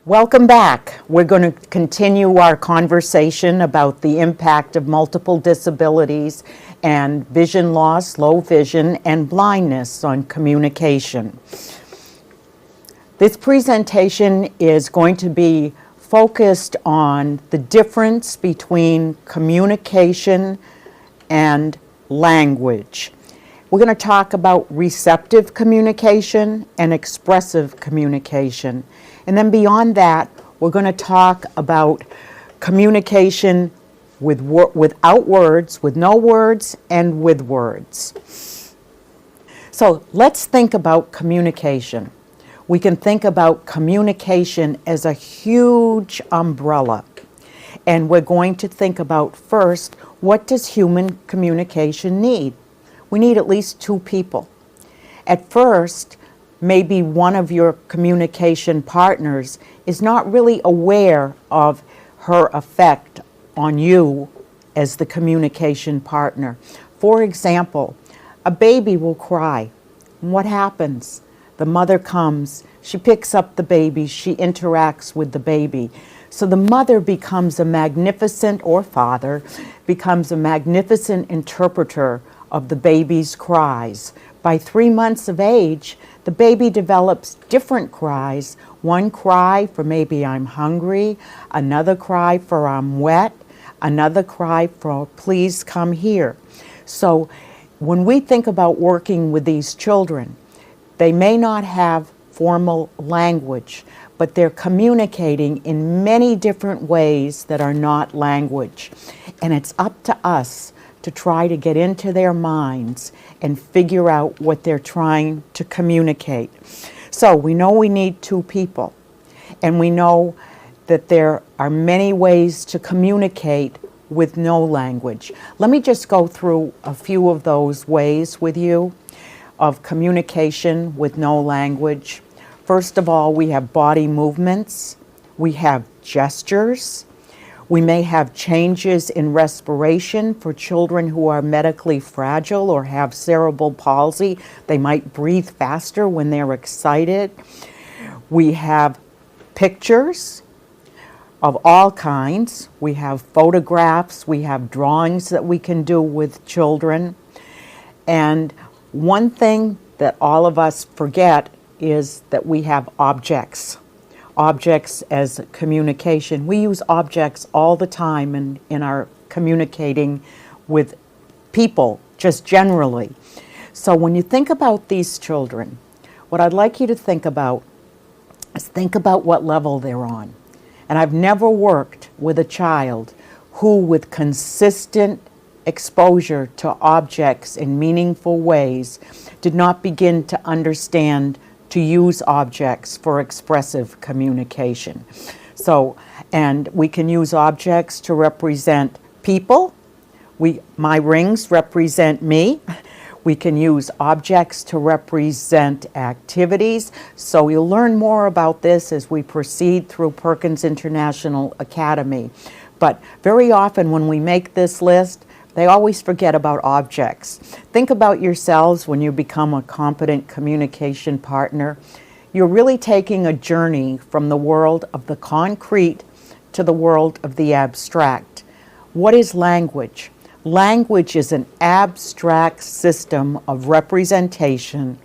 Welcome back. We're going to continue our conversation about the impact of multiple disabilities and vision loss, low vision, and blindness on communication. This presentation is going to be focused on the difference between communication and language. We're going to talk about receptive communication and expressive communication. And then beyond that, we're going to talk about communication without words, with no words, and with words. So let's think about communication. We can think about communication as a huge umbrella. And we're going to think about first, what does human communication need? We need at least two people. At first, maybe one of your communication partners is not really aware of her effect on you as the communication partner. For example, a baby will cry. What happens? The mother comes, she picks up the baby, she interacts with the baby. So the mother becomes a magnificent, or father, becomes a magnificent interpreter of the baby's cries. By 3 months of age, the baby develops different cries. One cry for maybe I'm hungry, another cry for I'm wet, another cry for please come here. So when we think about working with these children, they may not have formal language, but they're communicating in many different ways that are not language. And it's up to us to try to get into their minds and figure out what they're trying to communicate. So we know we need two people, and we know that there are many ways to communicate with no language. Let me just go through a few of those ways with you of communication with no language. First of all, we have body movements, we have gestures. We may have changes in respiration for children who are medically fragile or have cerebral palsy. They might breathe faster when they're excited. We have pictures of all kinds. We have photographs. We have drawings that we can do with children. And one thing that all of us forget is that we have objects. Objects as communication. We use objects all the time in our communicating with people, just generally. So when you think about these children, what I'd like you to think about is think about what level they're on. And I've never worked with a child who, with consistent exposure to objects in meaningful ways, did not begin to understand to use objects for expressive communication. So, and we can use objects to represent people. My rings represent me. We can use objects to represent activities. So you'll learn more about this as we proceed through Perkins International Academy. But very often when we make this list, they always forget about objects. Think about yourselves when you become a competent communication partner. You're really taking a journey from the world of the concrete to the world of the abstract. What is language? Language is an abstract system of representation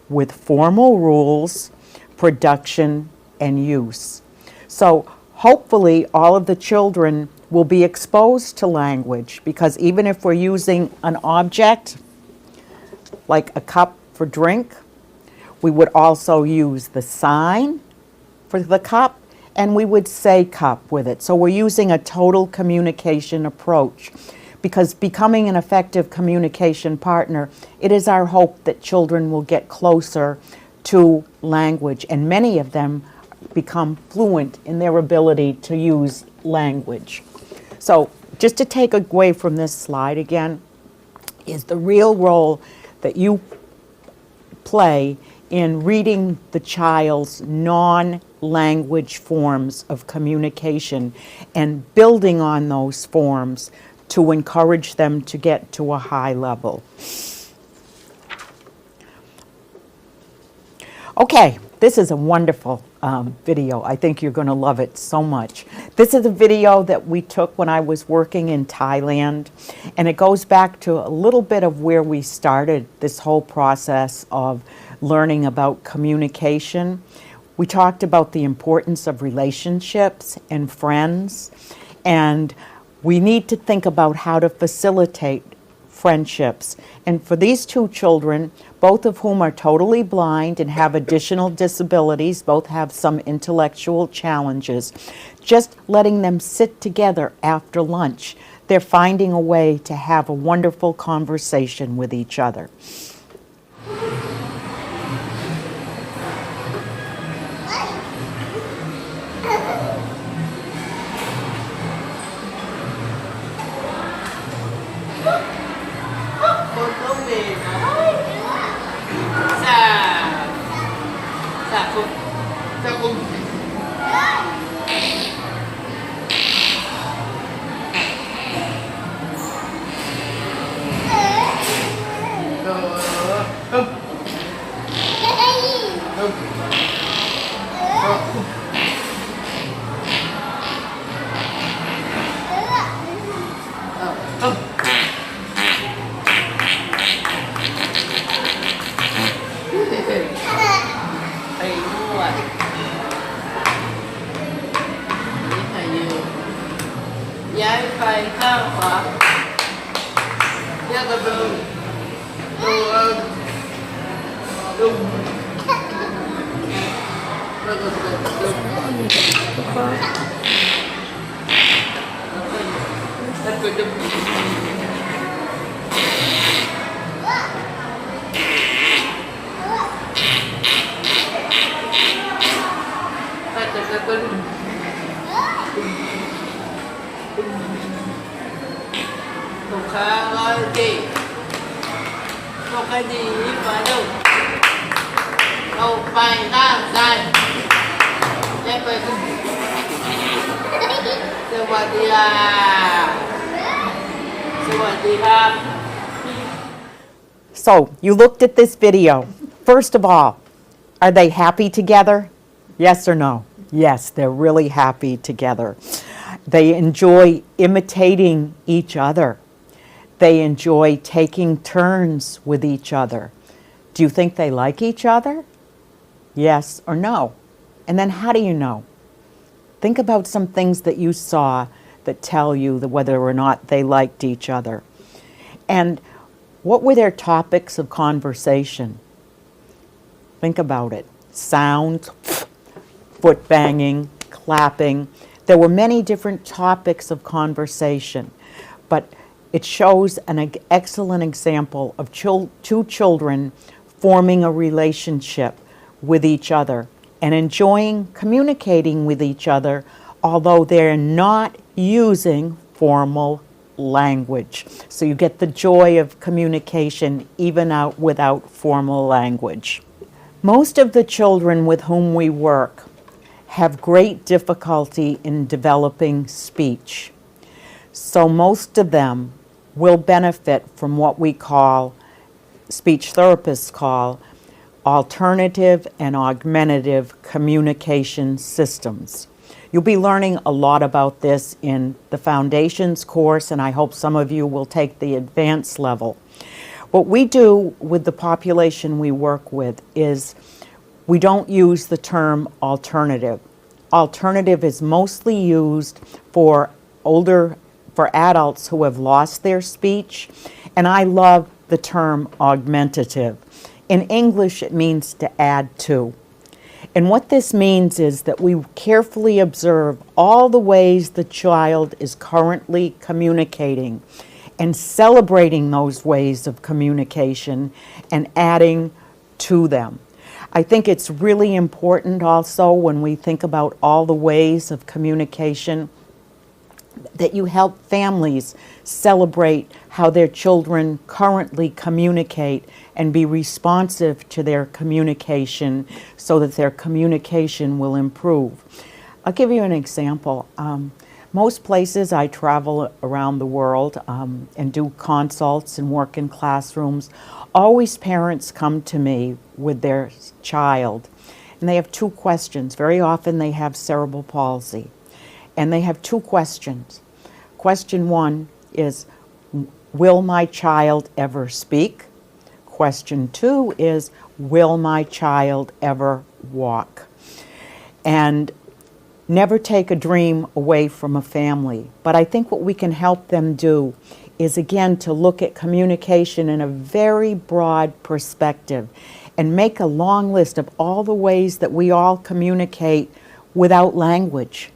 with formal rules, production, and use. So hopefully all of the children will be exposed to language, because even if we're using an object like a cup for drink, we would also use the sign for the cup, and we would say cup with it. So we're using a total communication approach, because becoming an effective communication partner, it is our hope that children will get closer to language, and many of them become fluent in their ability to use language. So just to take away from this slide again is the real role that you play in reading the child's non-language forms of communication and building on those forms to encourage them to get to a high level. Okay, this is a wonderful video. I think you're going to love it so much. This is a video that we took when I was working in Thailand, and it goes back to a little bit of where we started this whole process of learning about communication. We talked about the importance of relationships and friends, and we need to think about how to facilitate friendships. And for these two children, both of whom are totally blind and have additional disabilities, both have some intellectual challenges, just letting them sit together after lunch, they're finding a way to have a wonderful conversation with each other.ย้ายไปข้างขวาเรียกกระเบื้องดูแล้วก็ดูลูกค้าร้อยที่ลูกค้าดีมาดูเอาไปข้างซ้ายได้ไปสวัสดีครับสวัสดีครับ So, you looked at this video. First of all, are they happy together? Yes or no? Yes, they're really happy together. They enjoy imitating each other. They enjoy taking turns with each other. Do you think they like each other? Yes or no? And then how do you know? Think about some things that you saw that tell you that whether or not they liked each other. And what were their topics of conversation? Think about it. Sound, foot banging, clapping. There were many different topics of conversation, but it shows an excellent example of two children forming a relationship with each other and enjoying communicating with each other, although they're not using formal language. So you get the joy of communication even out without formal language. Most of the children with whom we work have great difficulty in developing speech. So most of them will benefit from what we call, speech therapists call, alternative and augmentative communication systems. You'll be learning a lot about this in the Foundations course, and I hope some of you will take the advanced level. What we do with the population we work with is we don't use the term alternative. Alternative is mostly used for adults who have lost their speech, and I love the term augmentative. In English, it means to add to. And what this means is that we carefully observe all the ways the child is currently communicating and celebrating those ways of communication and adding to them. I think it's really important also when we think about all the ways of communication that you help families celebrate how their children currently communicate and be responsive to their communication so that their communication will improve. I'll give you an example. Most places I travel around the world and do consults and work in classrooms, always parents come to me with their child and they have two questions. Very often they have cerebral palsy, and they have two questions. Question one is, will my child ever speak? Question two is, will my child ever walk? And never take a dream away from a family. But I think what we can help them do is, again, to look at communication in a very broad perspective and make a long list of all the ways that we all communicate without language,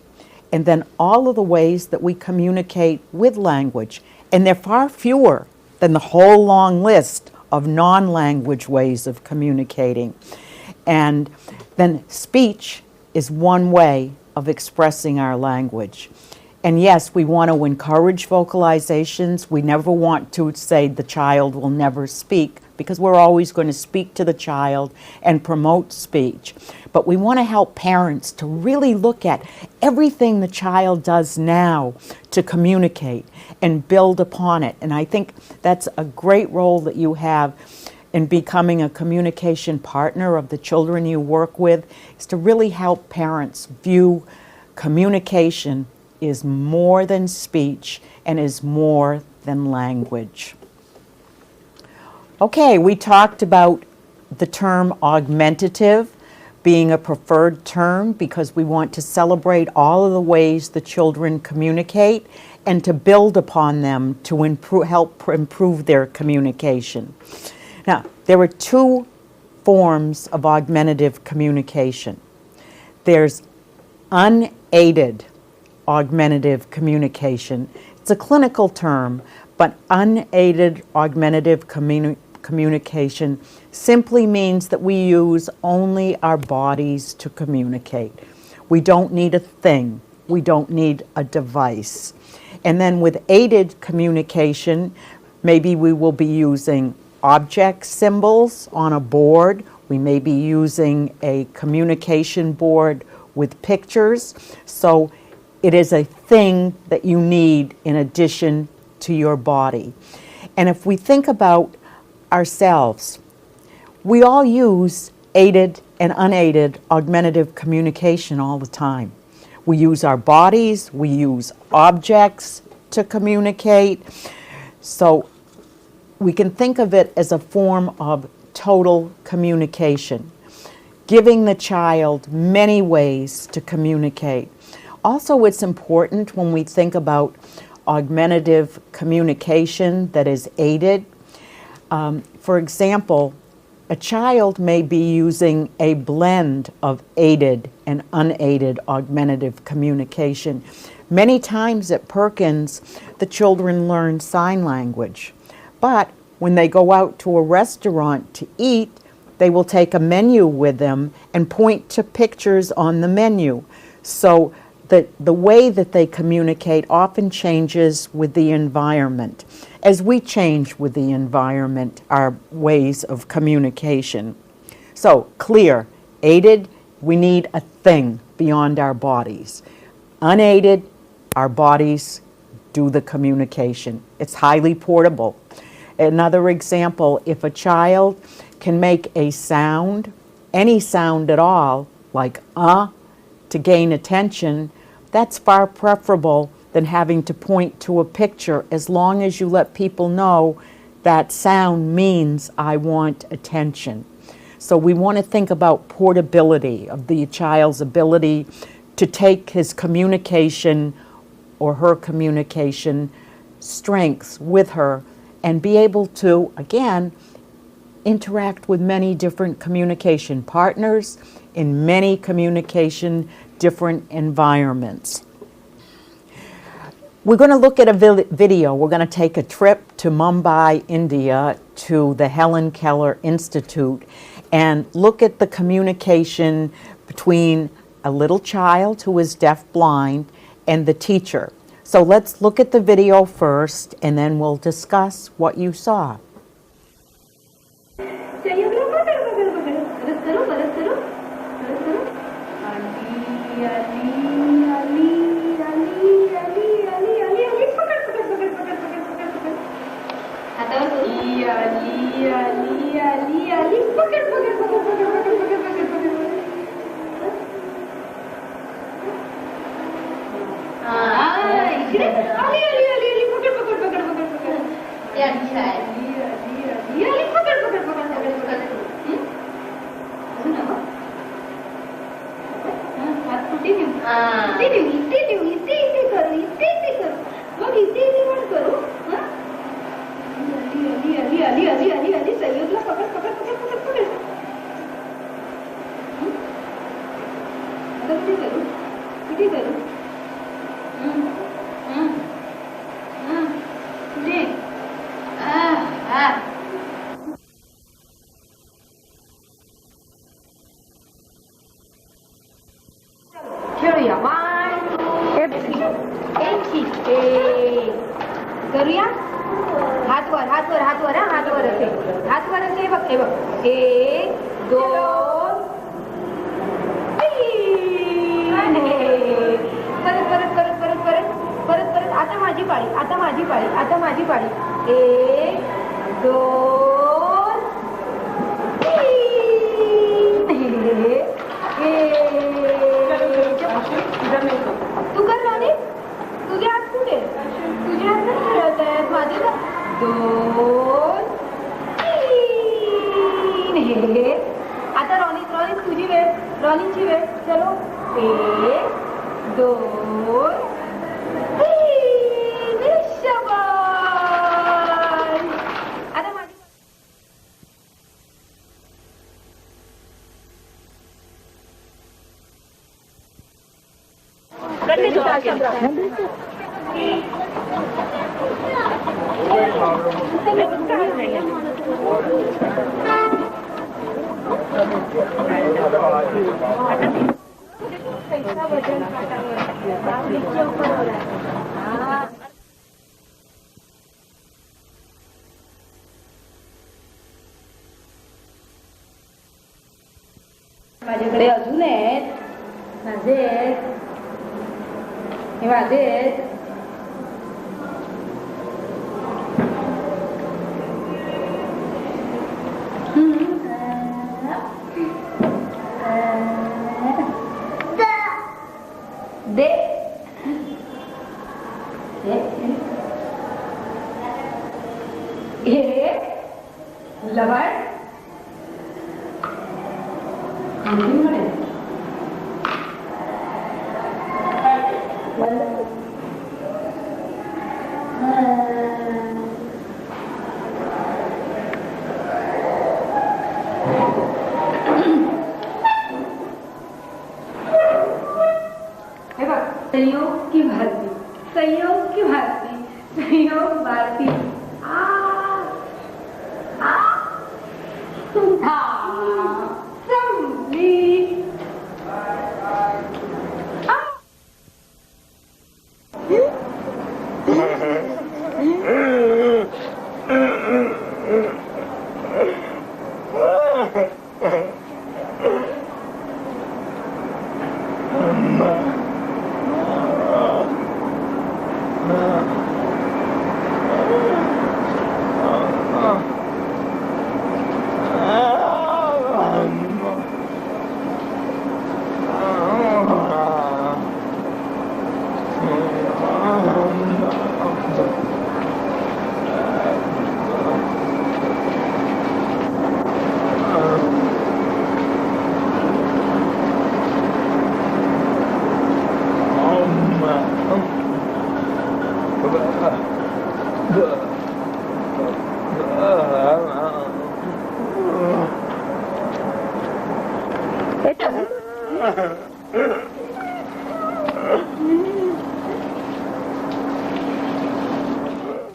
and then all of the ways that we communicate with language. And they're far fewer than the whole long list of non-language ways of communicating. And then speech is one way of expressing our language. And yes, we want to encourage vocalizations. We never want to say the child will never speak, because we're always going to speak to the child and promote speech. But we want to help parents to really look at everything the child does now to communicate and build upon it. And I think that's a great role that you have in becoming a communication partner of the children you work with, is to really help parents view communication is more than speech and is more than language. Okay, we talked about the term augmentative being a preferred term because we want to celebrate all of the ways the children communicate and to build upon them to help improve their communication. Now, there are two forms of augmentative communication. There's unaided augmentative communication. It's a clinical term, but unaided augmentative communication simply means that we use only our bodies to communicate. We don't need a thing. We don't need a device. And then with aided communication, maybe we will be using object symbols on a board. We may be using a communication board with pictures. So it is a thing that you need in addition to your body. And if we think about ourselves, we all use aided and unaided augmentative communication all the time. We use our bodies, we use objects to communicate. So we can think of it as a form of total communication, giving the child many ways to communicate. Also, it's important when we think about augmentative communication that is aided. For example, a child may be using a blend of aided and unaided augmentative communication. Many times at Perkins, the children learn sign language. But when they go out to a restaurant to eat, they will take a menu with them and point to pictures on the menu. So the way that they communicate often changes with the environment. As we change with the environment, our ways of communication. So clear, aided, we need a thing beyond our bodies. Unaided, our bodies do the communication. It's highly portable. Another example, if a child can make a sound, any sound at all, like to gain attention, that's far preferable than having to point to a picture, as long as you let people know that sound means I want attention. So we want to think about portability of the child's ability to take his communication or her communication strengths with her and be able to, again, interact with many different communication partners in many communication different environments. We're going to look at a video. We're going to take a trip to Mumbai, India, to the Helen Keller Institute and look at the communication between a little child who is deaf-blind and the teacher. So let's look at the video first, and then we'll discuss what you saw. आली आली आली आली पकड पकड पकड पकड पकड या आली आली आली आली पकड पकड पकड पकड पकड अजून हवं हात कुठे नेऊ इथे नेऊ इथे नेऊ इथे इथे करू इथे इथे करू मग इथे इथे पण करू आली आली आली आली आली आली संयोगला पकड पकड पकड पकड पकड आता कुठे करू कुठे करू कुठे खेळूया करूया हात वर हात वर हात वर हात वर असे हात वर असे बघ हे बघ 1 2 परत परत परत परत परत परत परत आता माझी पाळी आता माझी पाळी आता माझी पाळी 1 2 तू कर राणी तुझे हात कुठे तुझे हात नाही खेळत आहेत माझे 2 3 आता रॉनी तुझी वेळ रॉनीची वेळ चलो 1 2 3 शाबास आता माझी माझ्याकडे अजून आहेत माझे आहेत हे माझे आहेत दे हे लवण संयोग की भारती संयोग की भारती संयोग भारती संपली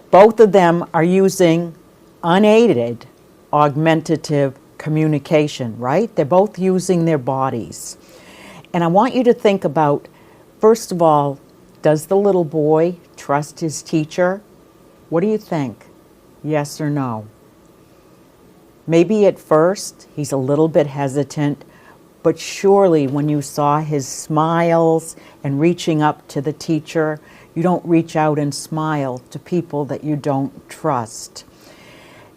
Both of them are using unaided augmentative communication, right? They're both using their bodies. And I want you to think about, first of all, does the little boy trust his teacher? What do you think? Yes or no? Maybe at first he's a little bit hesitant, but surely when you saw his smiles and reaching up to the teacher, you don't reach out and smile to people that you don't trust.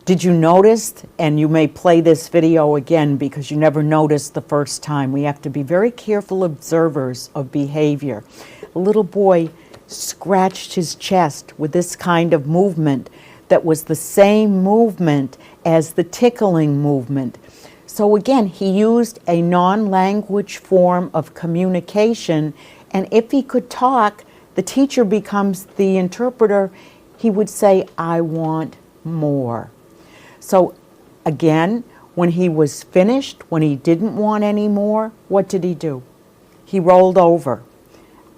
Did you notice, and you may play this video again because you never noticed the first time, we have to be very careful observers of behavior. The little boy scratched his chest with this kind of movement that was the same movement as the tickling movement. So again, he used a non-language form of communication, and if he could talk, the teacher becomes the interpreter. He would say, "I want more." So again, when he was finished, when he didn't want any more, what did he do? He rolled over,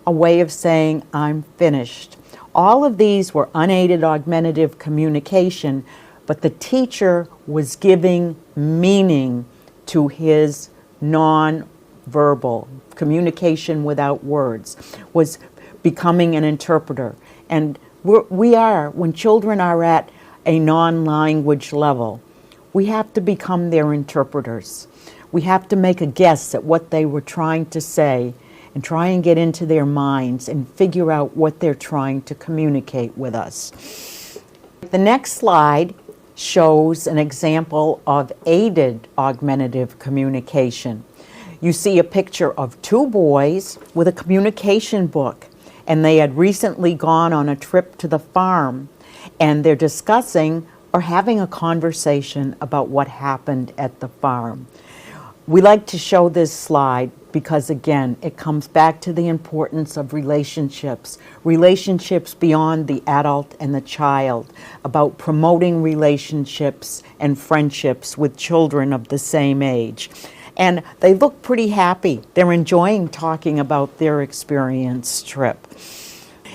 a way of saying, "I'm finished." All of these were unaided augmentative communication, but the teacher was giving meaning to his non-verbal communication without words, was becoming an interpreter. And when children are at a non-language level, we have to become their interpreters. We have to make a guess at what they were trying to say and try and get into their minds and figure out what they're trying to communicate with us. The next slide shows an example of aided augmentative communication. You see a picture of two boys with a communication book, and they had recently gone on a trip to the farm, and they're discussing or having a conversation about what happened at the farm. We like to show this slide because, again, it comes back to the importance of relationships beyond the adult and the child, about promoting relationships and friendships with children of the same age. And they look pretty happy. They're enjoying talking about their experience trip.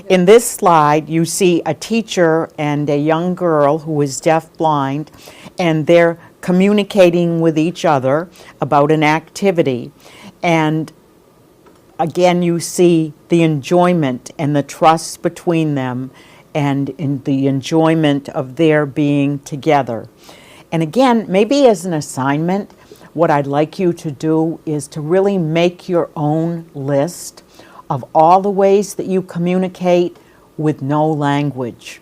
In this slide, you see a teacher and a young girl who is deaf-blind, and they're communicating with each other about an activity. And again, you see the enjoyment and the trust between them and in the enjoyment of their being together. And again, maybe as an assignment, what I'd like you to do is to really make your own list of all the ways that you communicate with no language.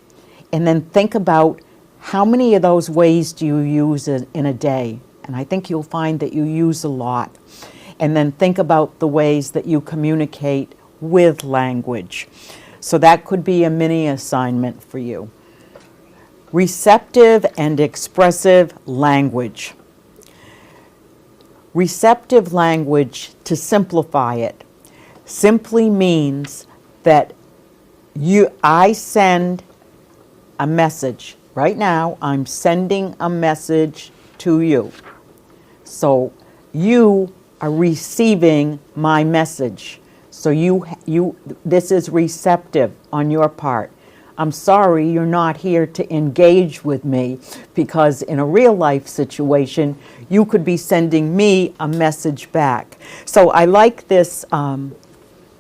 And then think about how many of those ways do you use in a day. And I think you'll find that you use a lot. And then think about the ways that you communicate with language. So that could be a mini assignment for you. Receptive and expressive language. Receptive language, to simplify it, simply means that I send a message. Right now, I'm sending a message to you. So you are receiving my message. So this is receptive on your part. I'm sorry you're not here to engage with me, because in a real life situation, you could be sending me a message back. So I like this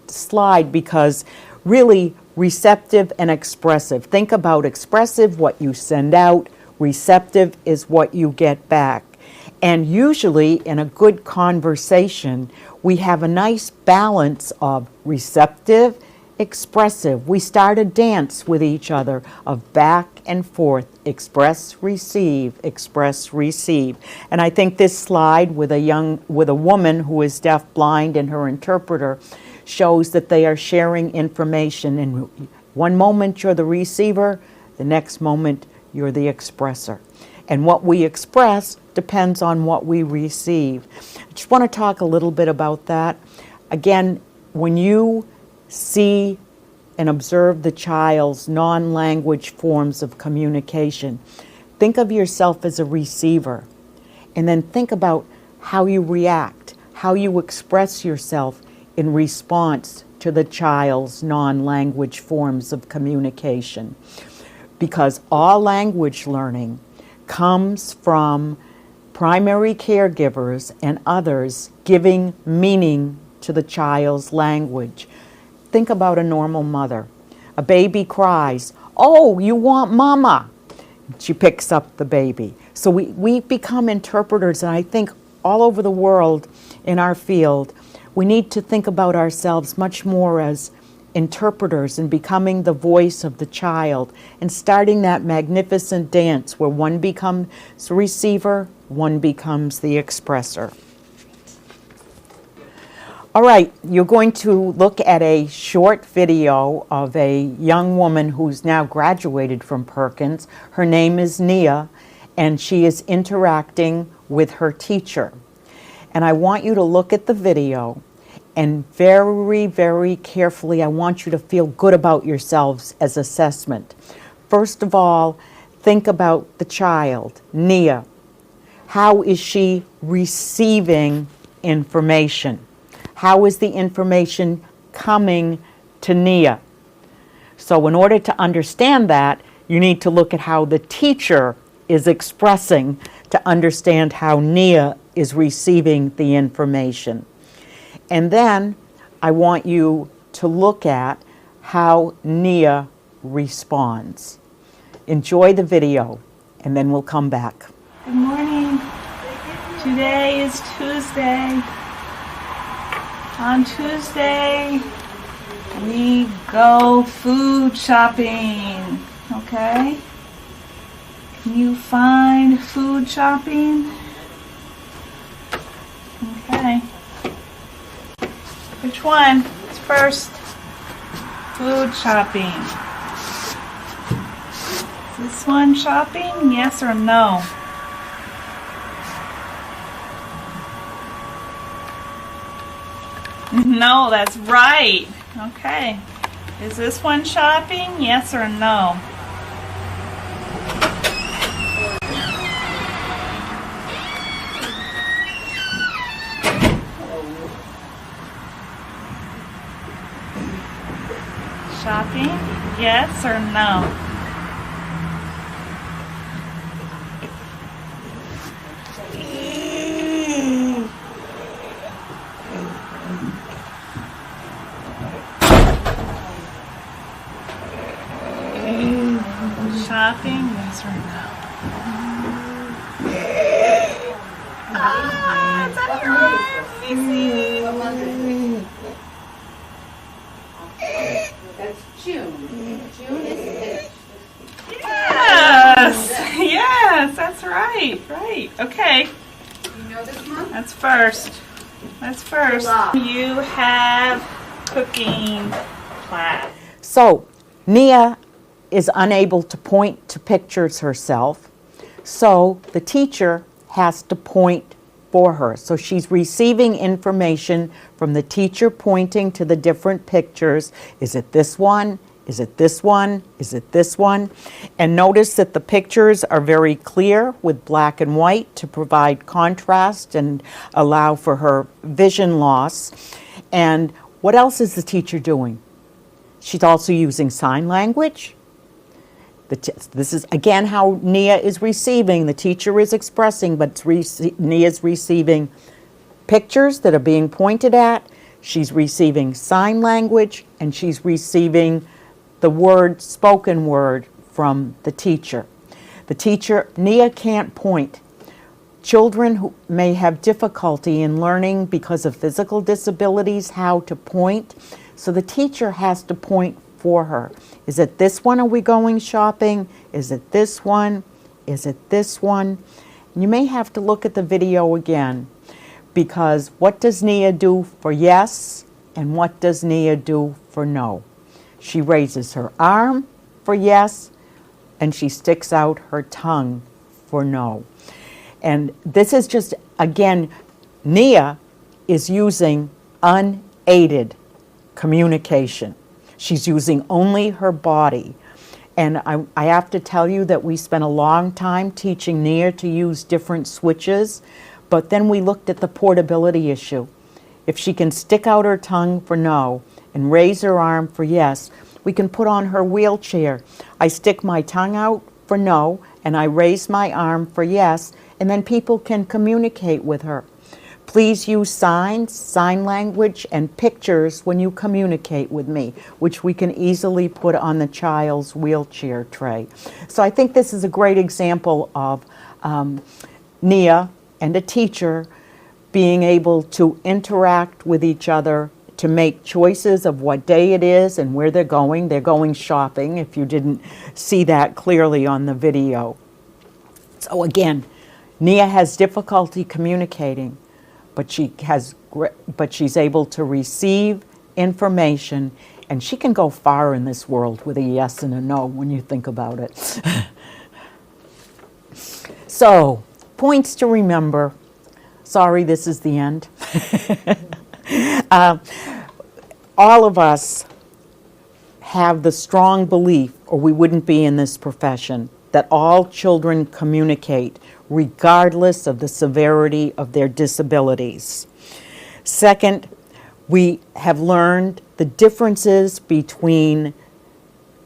slide because really receptive and expressive. Think about expressive, what you send out. Receptive is what you get back. And usually in a good conversation, we have a nice balance of receptive, expressive. We start a dance with each other of back and forth, express, receive, express, receive. And I think this slide with a woman who is deaf-blind and her interpreter shows that they are sharing information. And one moment you're the receiver, the next moment you're the expressor. And what we express depends on what we receive. I just want to talk a little bit about that. Again, when you see and observe the child's non-language forms of communication, think of yourself as a receiver, and then think about how you react, how you express yourself in response to the child's non-language forms of communication. Because all language learning comes from primary caregivers and others giving meaning to the child's language. Think about a normal mother. A baby cries, "Oh, you want mama." She picks up the baby. So we become interpreters, and I think all over the world in our field, we need to think about ourselves much more as interpreters and becoming the voice of the child and starting that magnificent dance where one becomes the receiver, one becomes the expressor. All right, you're going to look at a short video of a young woman who's now graduated from Perkins. Her name is Nia, and she is interacting with her teacher. And I want you to look at the video, and very, very carefully, I want you to feel good about yourselves as assessment. First of all, think about the child, Nia. How is she receiving information? How is the information coming to Nia? So in order to understand that, you need to look at how the teacher is expressing to understand how Nia is receiving the information. And then I want you to look at how Nia responds. Enjoy the video, and then we'll come back. Good morning. Today is Tuesday. On Tuesday, we go food shopping, okay? Can you find food shopping? Okay. Which one? It's first. Food shopping. Is this one shopping? Yes or no? No, that's right. Okay. Is this one shopping? Yes or no? Shopping? Yes or no? Shopping, yes or no? Ah, it's on your arm, Cece. That's June. June is Yes, yes, that's right, right. Okay, You know this month? that's first. That's first. You have cooking class. So, Nia is unable to point to pictures herself, so the teacher has to point for her. So she's receiving information from the teacher pointing to the different pictures. Is it this one? Is it this one? Is it this one? And notice that the pictures are very clear with black and white to provide contrast and allow for her vision loss. And what else is the teacher doing? She's also using sign language. This is, again, how Nia is receiving. The teacher is expressing, but Nia's receiving pictures that are being pointed at. She's receiving sign language, and she's receiving the word, spoken word, from the teacher. The teacher, Nia can't point. Children who may have difficulty in learning because of physical disabilities how to point, so the teacher has to point for her. Is it this one? Are we going shopping? Is it this one? Is it this one? You may have to look at the video again, because what does Nia do for yes, and what does Nia do for no? She raises her arm for yes, and she sticks out her tongue for no. And this is just, again, Nia is using unaided communication. She's using only her body. And I have to tell you that we spent a long time teaching Nia to use different switches, but then we looked at the portability issue. If she can stick out her tongue for no and raise her arm for yes, we can put on her wheelchair. I stick my tongue out for no, and I raise my arm for yes, and then people can communicate with her. Please use signs, sign language, and pictures when you communicate with me, which we can easily put on the child's wheelchair tray. So I think this is a great example of Nia and a teacher being able to interact with each other to make choices of what day it is and where they're going. They're going shopping, if you didn't see that clearly on the video. So again, Nia has difficulty communicating, but but she's able to receive information, and she can go far in this world with a yes and a no when you think about it. So, points to remember. Sorry, this is the end. All of us have the strong belief, or we wouldn't be in this profession, that all children communicate regardless of the severity of their disabilities. Second, we have learned the differences between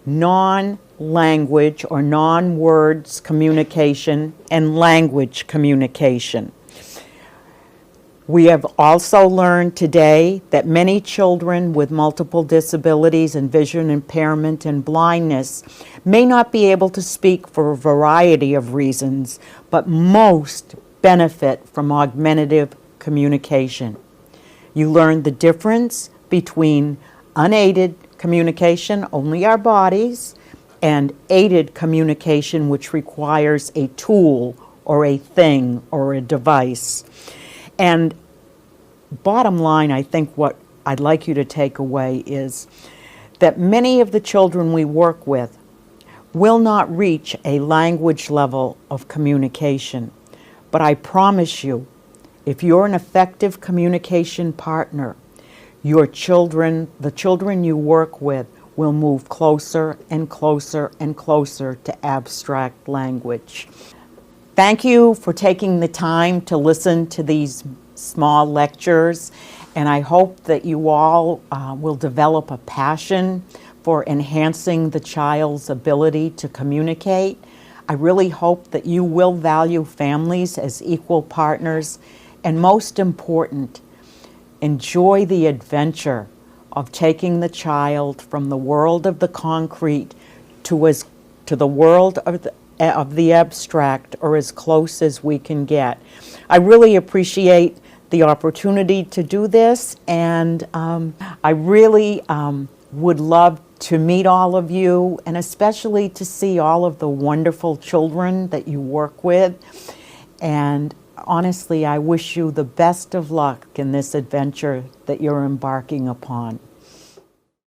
non-language or non-words communication and language communication. We have also learned today that many children with multiple disabilities and vision impairment and blindness may not be able to speak for a variety of reasons, but most benefit from augmentative communication. You learned the difference between unaided communication, only our bodies, and aided communication, which requires a tool or a thing or a device. And bottom line, I think what I'd like you to take away is that many of the children we work with will not reach a language level of communication. But I promise you, if you're an effective communication partner, your children, the children you work with, will move closer and closer and closer to abstract language. Thank you for taking the time to listen to these small lectures, and I hope that you all will develop a passion for enhancing the child's ability to communicate. I really hope that you will value families as equal partners, and most important, enjoy the adventure of taking the child from the world of the concrete to the world of the abstract, or as close as we can get. I really appreciate the opportunity to do this, and I really would love to meet all of you, and especially to see all of the wonderful children that you work with. And honestly, I wish you the best of luck in this adventure that you're embarking upon.